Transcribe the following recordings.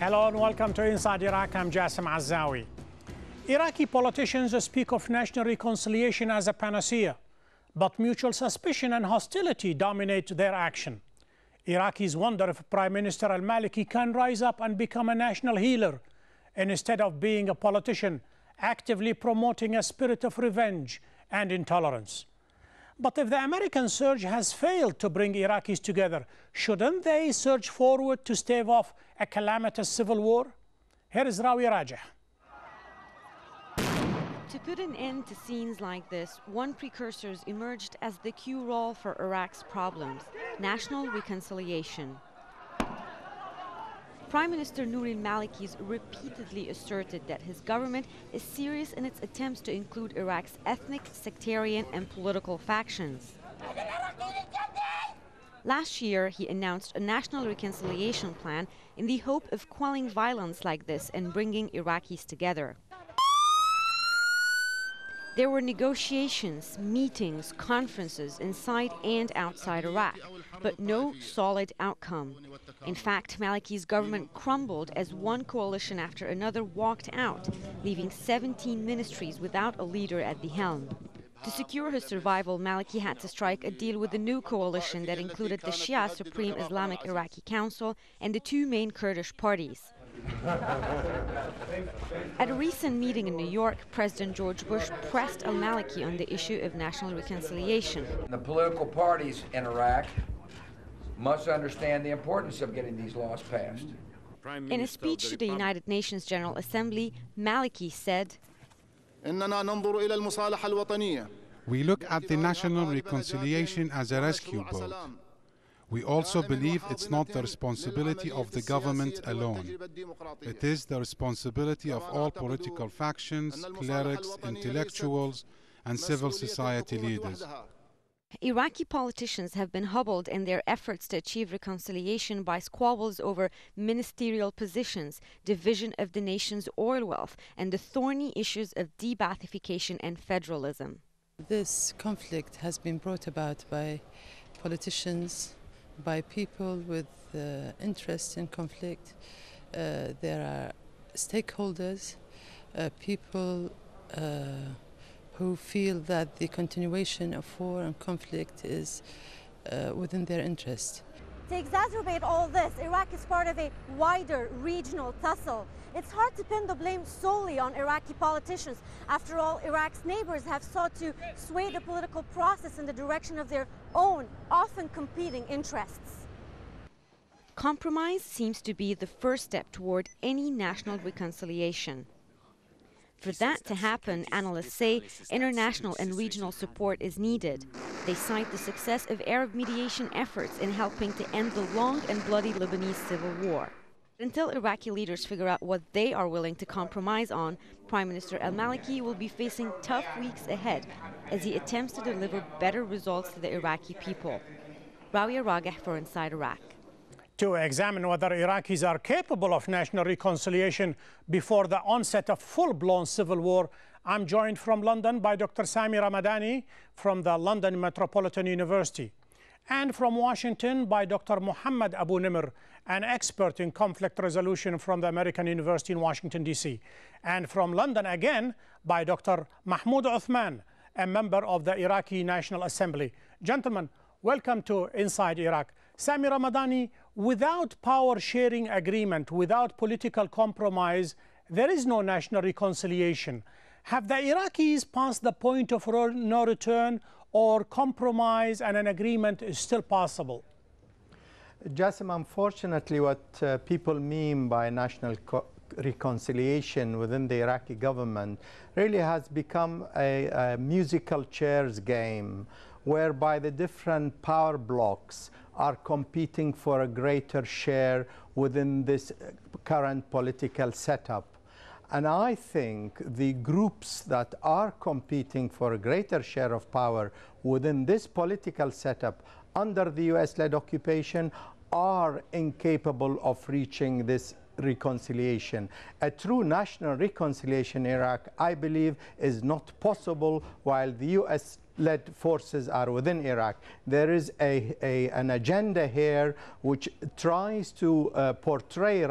Hello and welcome to Inside Iraq. I'm Jasim Al-Azzawi. Iraqi politicians speak of national reconciliation as a panacea, but mutual suspicion and hostility dominate their action. Iraqis wonder if Prime Minister al-Maliki can rise up and become a national healer instead of being a politician actively promoting a spirit of revenge and intolerance. But if the American surge has failed to bring Iraqis together, shouldn't they surge forward to stave off a calamitous civil war? Here is Rawi Rajah. To put an end to scenes like this, one precursor emerged as the cure-all for Iraq's problems: national reconciliation. Prime Minister Nuri al-Maliki repeatedly asserted that his government is serious in its attempts to include Iraq's ethnic, sectarian and political factions. Last year, he announced a national reconciliation plan in the hope of quelling violence like this and bringing Iraqis together. There were negotiations, meetings, conferences inside and outside Iraq, but no solid outcome. In fact, Maliki's government crumbled as one coalition after another walked out, leaving 17 ministries without a leader at the helm. To secure his survival, Maliki had to strike a deal with a new coalition that included the Shia Supreme Islamic Iraqi Council and the two main Kurdish parties. At a recent meeting in New York, President George Bush pressed al-Maliki on the issue of national reconciliation. The political parties in Iraq must understand the importance of getting these laws passed. In a speech to the United Nations General Assembly, Maliki said, "We look at the national reconciliation as a rescue boat. We also believe it's not the responsibility of the government alone. It is the responsibility of all political factions, clerics, intellectuals, and civil society leaders." Iraqi politicians have been hobbled in their efforts to achieve reconciliation by squabbles over ministerial positions, division of the nation's oil wealth, and the thorny issues of de-Baathification and federalism. This conflict has been brought about by politicians, by people with interest in conflict. There are stakeholders, people who feel that the continuation of war and conflict is within their interest. To exacerbate all this, Iraq is part of a wider regional tussle. It's hard to pin the blame solely on Iraqi politicians. After all, Iraq's neighbors have sought to sway the political process in the direction of their own, often competing interests. Compromise seems to be the first step toward any national reconciliation. For that to happen, analysts say international and regional support is needed. They cite the success of Arab mediation efforts in helping to end the long and bloody Lebanese civil war. Until Iraqi leaders figure out what they are willing to compromise on, Prime Minister al-Maliki will be facing tough weeks ahead as he attempts to deliver better results to the Iraqi people. Rawi Rajah for Inside Iraq. To examine whether Iraqis are capable of national reconciliation before the onset of full-blown civil war, I'm joined from London by Dr. Sami Ramadani from the London Metropolitan University, and from Washington by Dr. Muhammad Abu Nimr, an expert in conflict resolution from the American University in Washington, D.C., and from London again by Dr. Mahmoud Uthman, a member of the Iraqi National Assembly. Gentlemen, welcome to Inside Iraq. Sami Ramadani, without power-sharing agreement, without political compromise, there is no national reconciliation. Have the Iraqis passed the point of no return, or compromise and an agreement is still possible? Jasim, unfortunately, what people mean by national reconciliation within the Iraqi government really has become a musical chairs game, whereby the different power blocks are competing for a greater share within this current political setup. And I think the groups that are competing for a greater share of power within this political setup under the US-led occupation are incapable of reaching this reconciliation. A true national reconciliation in Iraq, I believe, is not possible while the US led forces are within Iraq. There is an agenda here which tries to portray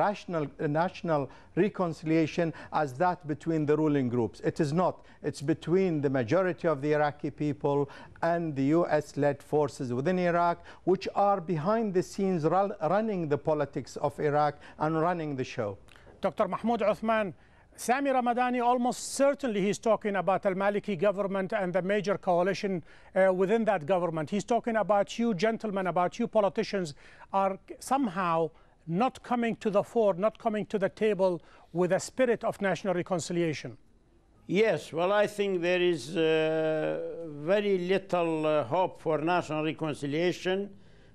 national reconciliation as that between the ruling groups. It is not. It's between the majority of the Iraqi people and the US-led forces within Iraq, which are behind the scenes running the politics of Iraq and running the show. Dr. Mahmoud Uthman, Sami Ramadani, almost certainly he's talking about al-Maliki government and the major coalition within that government. He's talking about you gentlemen, about you politicians are somehow not coming to the fore, not coming to the table with a spirit of national reconciliation. Yes, well, I think there is very little hope for national reconciliation.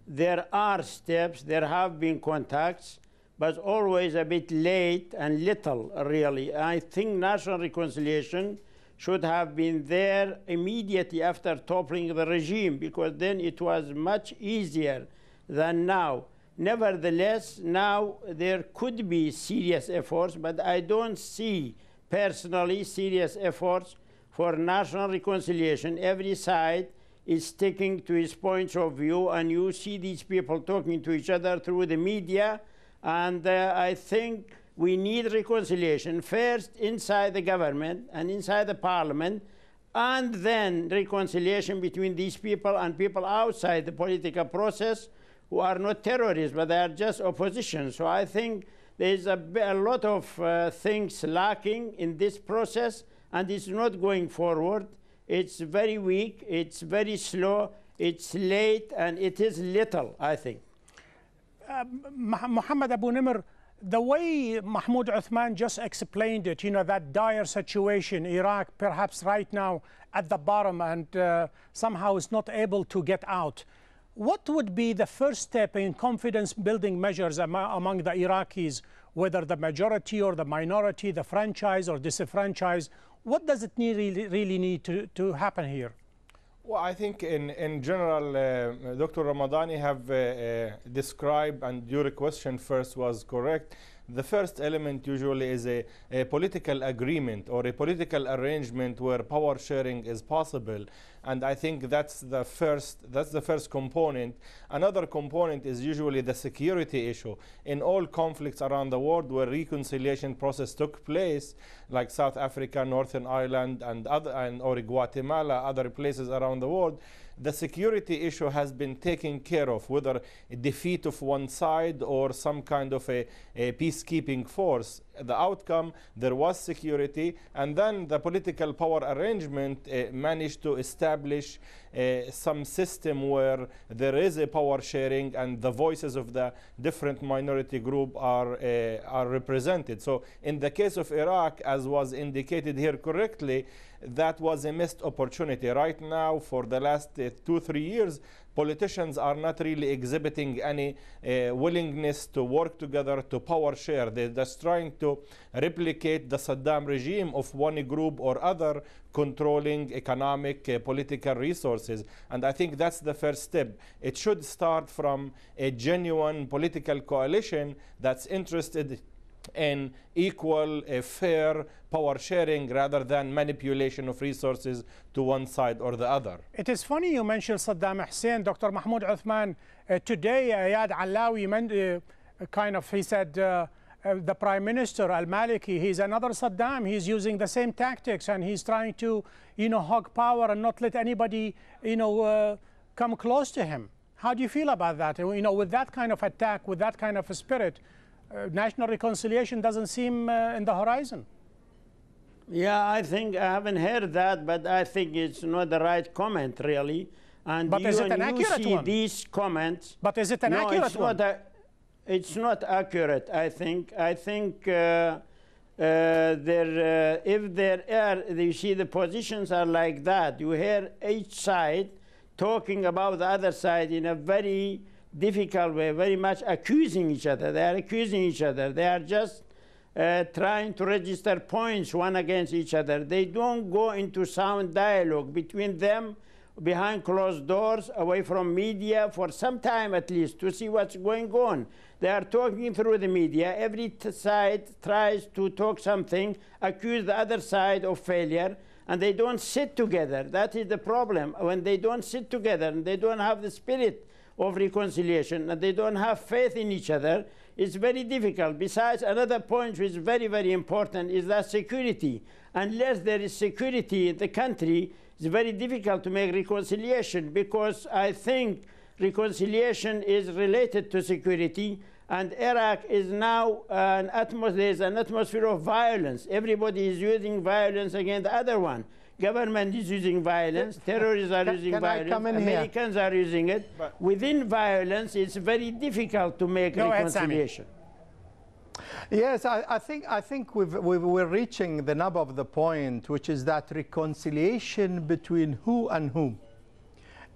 There are steps, there have been contacts, but always a bit late and little, really. I think national reconciliation should have been there immediately after toppling the regime, because then it was much easier than now. Nevertheless, now there could be serious efforts, but I don't see personally serious efforts for national reconciliation. Every side is sticking to its points of view, and you see these people talking to each other through the media. And I think we need reconciliation first inside the government and inside the parliament, and then reconciliation between these people and people outside the political process who are not terrorists, but they are just opposition. So I think there's a lot of things lacking in this process, and it's not going forward. It's very weak, it's very slow, it's late, and it is little, I think. Muhammad Abu Nimr, the way Mahmoud Uthman just explained it, you know, that dire situation, Iraq perhaps right now at the bottom and somehow is not able to get out. What would be the first step in confidence-building measures among the Iraqis, whether the majority or the minority, the franchise or disenfranchised? What does it really need to happen here? Well, I think in general, Dr. Ramadani have described, and your question first was correct. The first element usually is a political agreement or a political arrangement where power sharing is possible. And I think that's the first component. Another component is usually the security issue. In all conflicts around the world where reconciliation process took place, like South Africa, Northern Ireland, or Guatemala, other places around the world, the security issue has been taken care of, whether a defeat of one side or some kind of a peacekeeping force. The outcome, there was security, and then the political power arrangement managed to establish some system where there is a power sharing and the voices of the different minority group are represented. So in the case of Iraq, as was indicated here correctly, that was a missed opportunity. Right now, for the last 2-3 years, politicians are not really exhibiting any willingness to work together to power share. They're just trying to replicate the Saddam regime of one group or other controlling economic, political resources. And I think that's the first step. It should start from a genuine political coalition that's interested in equal, fair power sharing rather than manipulation of resources to one side or the other. It is funny you mentioned Saddam Hussein. Dr. Mahmoud Uthman, today Ayad Allawi he said the Prime Minister al-Maliki, he's another Saddam. He's using the same tactics and he's trying to, hog power and not let anybody, come close to him. How do you feel about that? With that kind of attack, with that kind of a spirit, national reconciliation doesn't seem in the horizon. Yeah, I think I haven't heard that, but I think it's not the right comment, really. And but is it an accurate one? These comments. But is it an accurate one? It's not accurate, I think. I think if there are, you see, the positions are like that. You hear each side talking about the other side in a very difficult way, very much accusing each other. They are accusing each other. They are just trying to register points one against each other. They don't go into sound dialogue between them behind closed doors, away from media for some time at least, to see what's going on. They are talking through the media. Every side tries to talk something, accuse the other side of failure, and they don't sit together. That is the problem. When they don't sit together and they don't have the spirit of reconciliation and they don't have faith in each other, it's very difficult. Besides, another point which is very, very important is that security. Unless there is security in the country, it's very difficult to make reconciliation, because I think reconciliation is related to security, and Iraq is now there's an atmosphere of violence. Everybody is using violence against the other one. Government is using violence, terrorists are using violence, Americans are using it. But within violence, it's very difficult to make reconciliation. Yes, I think we're reaching the nub of the point, which is that reconciliation between who and whom.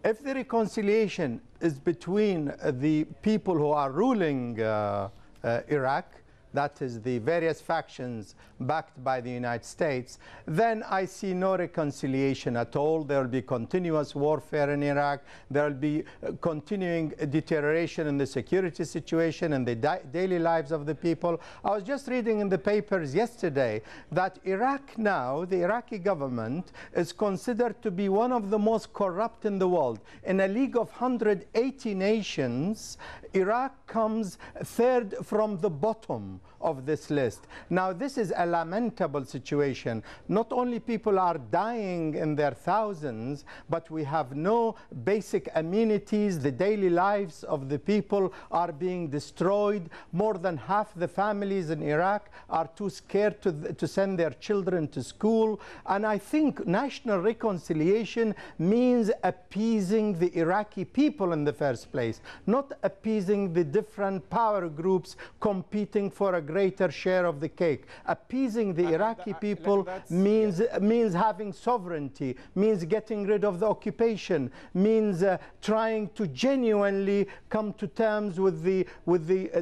If the reconciliation is between the people who are ruling Iraq, that is the various factions backed by the United States, then I see no reconciliation at all. There will be continuous warfare in Iraq. There will be continuing deterioration in the security situation and the daily lives of the people. I was just reading in the papers yesterday that Iraq now, the Iraqi government, is considered to be one of the most corrupt in the world. In a league of 180 nations, Iraq comes third from the bottom of this list. Now, this is a lamentable situation. Not only people are dying in their thousands, but we have no basic amenities. The daily lives of the people are being destroyed. More than half the families in Iraq are too scared to send their children to school. And I think national reconciliation means appeasing the Iraqi people in the first place, not appeasing the different power groups competing for a greater share of the cake. Appeasing the Iraqi people means having sovereignty, means getting rid of the occupation, means trying to genuinely come to terms with the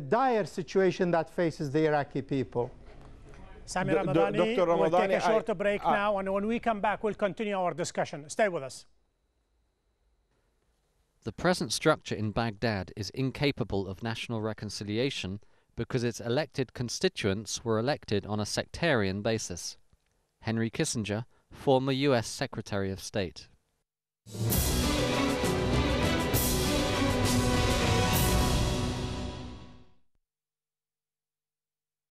dire situation that faces the Iraqi people. Sami Ramadani, we'll take a short break now, and when we come back, we'll continue our discussion. Stay with us. The present structure in Baghdad is incapable of national reconciliation because its elected constituents were elected on a sectarian basis. Henry Kissinger, former US Secretary of State.